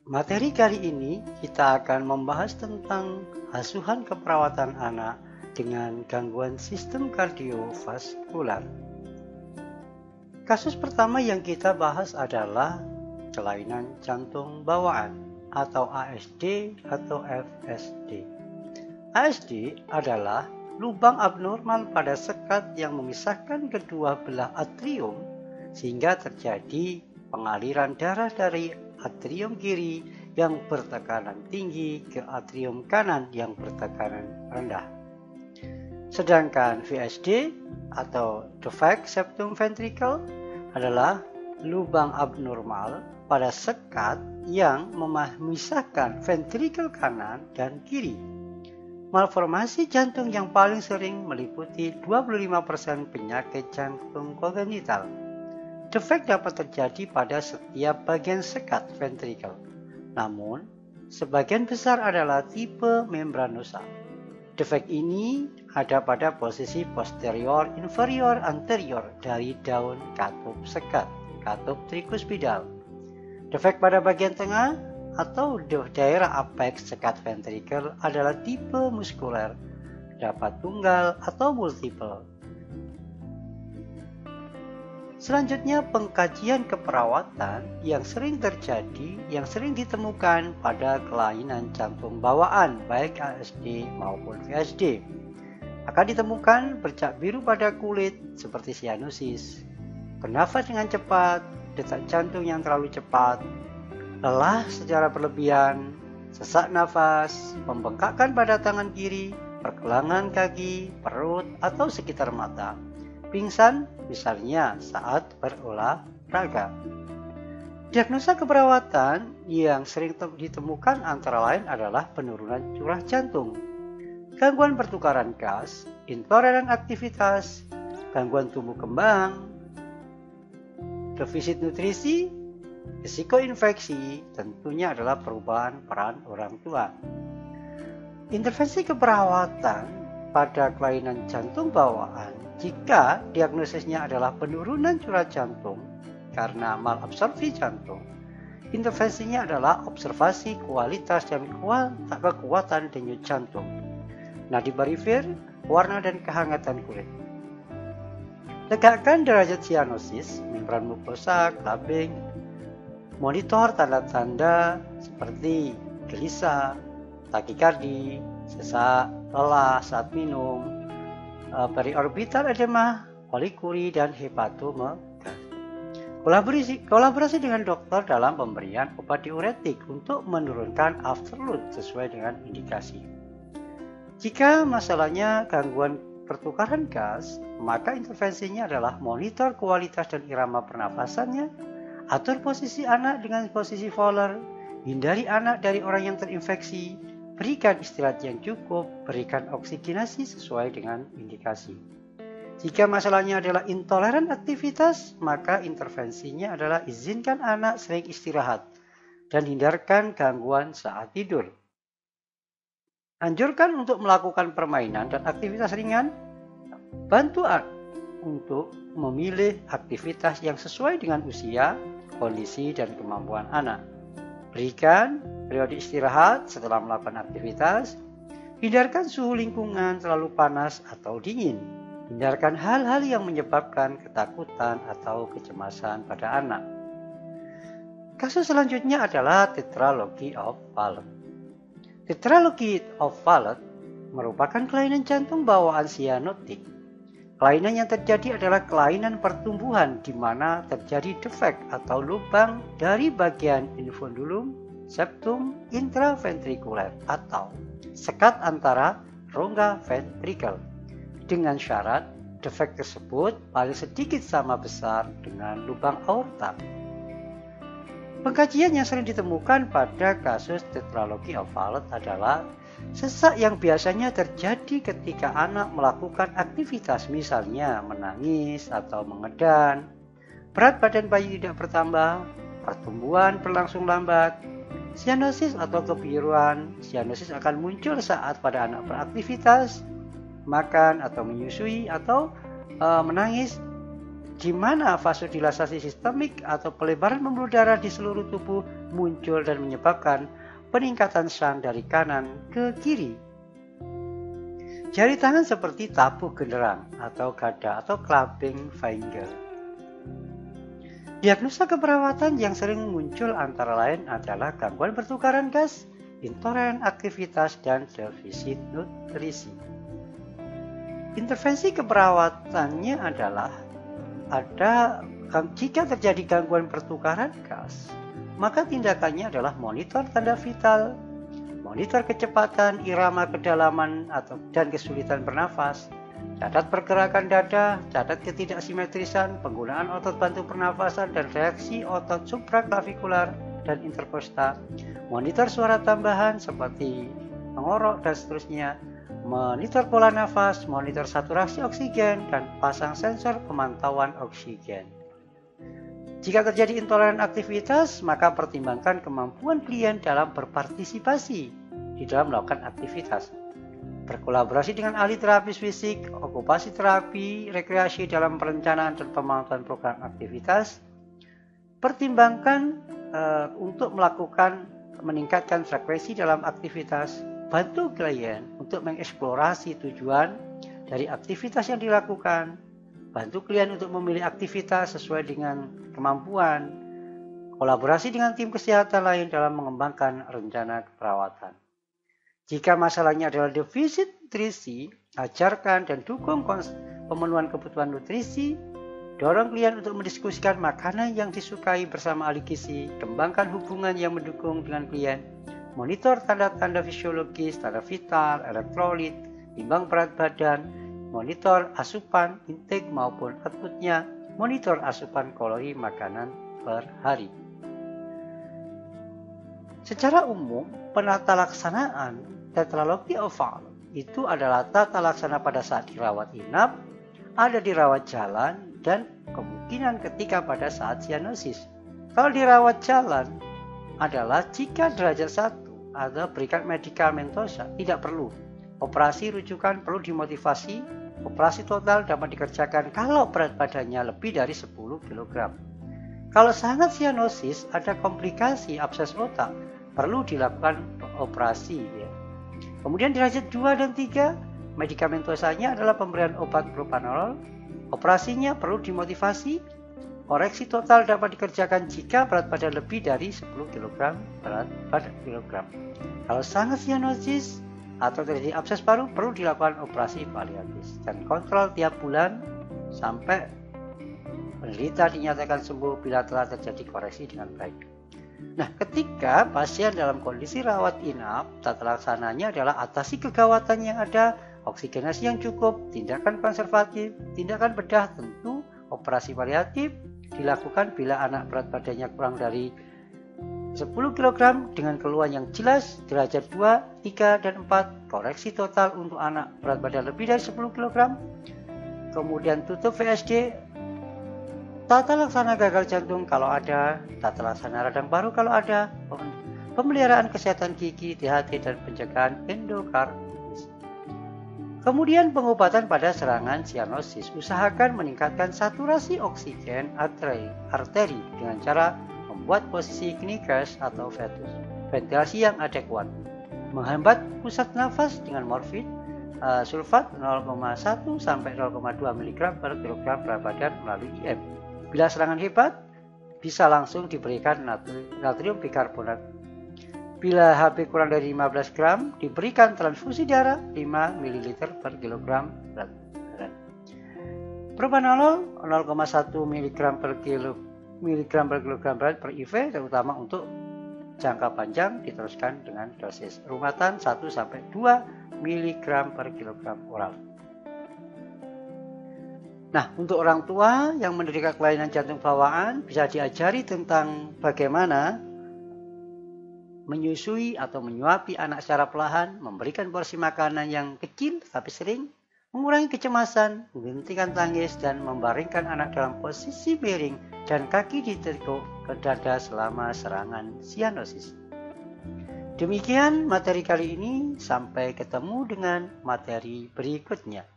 Materi kali ini kita akan membahas tentang asuhan keperawatan anak dengan gangguan sistem kardiovaskular. Kasus pertama yang kita bahas adalah kelainan jantung bawaan atau ASD atau FSD. ASD adalah lubang abnormal pada sekat yang memisahkan kedua belah atrium sehingga terjadi pengaliran darah dari atrium kiri yang bertekanan tinggi ke atrium kanan yang bertekanan rendah. Sedangkan VSD atau defect septum ventricle adalah lubang abnormal pada sekat yang memisahkan ventrikel kanan dan kiri. Malformasi jantung yang paling sering meliputi 25% penyakit jantung kongenital. Defek dapat terjadi pada setiap bagian sekat ventrikel, namun sebagian besar adalah tipe membranosa. Defek ini ada pada posisi posterior inferior anterior dari daun katup sekat, katup trikuspidal. Defek pada bagian tengah atau daerah apex sekat ventrikel adalah tipe muskuler, dapat tunggal atau multiple. Selanjutnya, pengkajian keperawatan yang sering ditemukan pada kelainan jantung bawaan baik ASD maupun VSD. Akan ditemukan bercak biru pada kulit seperti sianosis, bernafas dengan cepat, detak jantung yang terlalu cepat, lelah secara berlebihan, sesak nafas, pembengkakan pada tangan kiri, pergelangan kaki, perut, atau sekitar mata. Pingsan misalnya saat berolahraga. Diagnosa keperawatan yang sering ditemukan antara lain adalah penurunan curah jantung, gangguan pertukaran gas, intoleran aktivitas, gangguan tumbuh kembang, defisit nutrisi, risiko infeksi, tentunya adalah perubahan peran orang tua. Intervensi keperawatan pada kelainan jantung bawaan jika diagnosisnya adalah penurunan curah jantung karena malabsorpsi jantung, intervensinya adalah observasi kualitas dan kekuatan denyut jantung, nadi barifir, warna dan kehangatan kulit. Tegakkan derajat sianosis, membran mukosa, clubbing, monitor tanda-tanda seperti gelisah, takikardi, sesak, lelah saat minum, periorbital edema, polikuri, dan hepatomegaly. Kolaborasi dengan dokter dalam pemberian obat diuretik untuk menurunkan afterload sesuai dengan indikasi. Jika masalahnya gangguan pertukaran gas, maka intervensinya adalah monitor kualitas dan irama pernafasannya, atur posisi anak dengan posisi Fowler, hindari anak dari orang yang terinfeksi, berikan istirahat yang cukup, berikan oksigenasi sesuai dengan indikasi. Jika masalahnya adalah intoleran aktivitas, maka intervensinya adalah izinkan anak sering istirahat dan hindarkan gangguan saat tidur. Anjurkan untuk melakukan permainan dan aktivitas ringan. Bantu untuk memilih aktivitas yang sesuai dengan usia, kondisi, dan kemampuan anak. Berikan periode istirahat setelah melakukan aktivitas. Hindarkan suhu lingkungan terlalu panas atau dingin. Hindarkan hal-hal yang menyebabkan ketakutan atau kecemasan pada anak. Kasus selanjutnya adalah tetralogy of Fallot. Tetralogy of Fallot merupakan kelainan jantung bawaan sianotik. Kelainan yang terjadi adalah kelainan pertumbuhan di mana terjadi defek atau lubang dari bagian infundulum septum intraventrikuler atau sekat antara rongga ventrikel, dengan syarat defek tersebut paling sedikit sama besar dengan lubang aorta. Pengkajian yang sering ditemukan pada kasus tetralogy of Fallot adalah sesak yang biasanya terjadi ketika anak melakukan aktivitas, misalnya menangis atau mengedan, berat badan bayi tidak bertambah, pertumbuhan berlangsung lambat, sianosis atau kebiruan. Sianosis akan muncul saat pada anak beraktivitas, makan atau menyusui atau menangis. di mana vasodilatasi sistemik atau pelebaran pembuluh darah di seluruh tubuh muncul dan menyebabkan peningkatan sang dari kanan ke kiri. Jari tangan seperti tabuh genderang atau gada atau clubbing finger. Diagnosa keperawatan yang sering muncul antara lain adalah gangguan pertukaran gas, intoleran aktivitas, dan defisit nutrisi. Intervensi keperawatannya adalah jika terjadi gangguan pertukaran gas, maka tindakannya adalah monitor tanda vital, monitor kecepatan, irama kedalaman dan kesulitan bernafas, catat pergerakan dada, catat ketidaksimetrisan, penggunaan otot bantu pernafasan dan reaksi otot supraklavikular dan interkosta, monitor suara tambahan seperti mengorok dan seterusnya, monitor pola nafas, monitor saturasi oksigen, dan pasang sensor pemantauan oksigen. Jika terjadi intoleran aktivitas, maka pertimbangkan kemampuan klien dalam berpartisipasi di dalam melakukan aktivitas. Berkolaborasi dengan ahli terapis fisik, okupasi terapi, rekreasi dalam perencanaan dan pemantauan program aktivitas. Pertimbangkan untuk meningkatkan frekuensi dalam aktivitas. Bantu klien untuk mengeksplorasi tujuan dari aktivitas yang dilakukan. Bantu klien untuk memilih aktivitas sesuai dengan kemampuan. Kolaborasi dengan tim kesehatan lain dalam mengembangkan rencana keperawatan. Jika masalahnya adalah defisit nutrisi, ajarkan dan dukung pemenuhan kebutuhan nutrisi. Dorong klien untuk mendiskusikan makanan yang disukai bersama ahli gizi. Kembangkan hubungan yang mendukung dengan klien. Monitor tanda-tanda fisiologis, tanda vital, elektrolit, timbang berat badan, monitor asupan, intake maupun outputnya, monitor asupan kalori makanan per hari. Secara umum, penata laksanaan tetralogy oval itu adalah tata laksana pada saat dirawat inap, ada dirawat jalan, dan kemungkinan ketika pada saat sianosis. Kalau dirawat jalan adalah jika derajat 1 atau berikan medikamentosa tidak perlu. Operasi rujukan perlu dimotivasi. Operasi total dapat dikerjakan kalau berat badannya lebih dari 10 kg. Kalau sangat sianosis, ada komplikasi abses otak, perlu dilakukan operasi. Ya. Kemudian derajat 2 dan 3, medikamentosanya adalah pemberian obat propanolol. Operasinya perlu dimotivasi. Koreksi total dapat dikerjakan jika berat badan lebih dari 10 kg berat badan kilogram. Kalau sangat sianosis atau terjadi abses paru, perlu dilakukan operasi paliatif dan kontrol tiap bulan sampai penderita dinyatakan sembuh bila telah terjadi koreksi dengan baik. Nah, ketika pasien dalam kondisi rawat inap, tata laksananya adalah atasi kegawatan yang ada, oksigenasi yang cukup, tindakan konservatif, tindakan bedah tentu, operasi paliatif dilakukan bila anak berat badannya kurang dari 10 kg dengan keluhan yang jelas, derajat 2, 3, dan 4, koreksi total untuk anak berat badan lebih dari 10 kg, kemudian tutup VSD, tata laksana gagal jantung kalau ada, tata laksana radang paru kalau ada, pemeliharaan kesehatan gigi, THT, dan pencegahan endokarditis. Kemudian pengobatan pada serangan sianosis, usahakan meningkatkan saturasi oksigen arteri dengan cara membuat posisi knickers atau ventilasi yang adekuat, menghambat pusat nafas dengan morfin, sulfat 0,1 sampai 0,2 mg per kilogram berat badan melalui IM. Bila serangan hebat, bisa langsung diberikan natrium bikarbonat. Bila HB kurang dari 15 gram, diberikan transfusi darah 5 ml per kilogram berat badan. Propanolol 0,1 mg per kilogram berat per IV, terutama untuk jangka panjang diteruskan dengan dosis rumahan 1-2 mg per kilogram oral. Nah, untuk orang tua yang menderita kelainan jantung bawaan bisa diajari tentang bagaimana menyusui atau menyuapi anak secara perlahan, memberikan porsi makanan yang kecil tapi sering, mengurangi kecemasan, menghentikan tangis, dan membaringkan anak dalam posisi miring dan kaki ditekuk ke dada selama serangan sianosis. Demikian materi kali ini, sampai ketemu dengan materi berikutnya.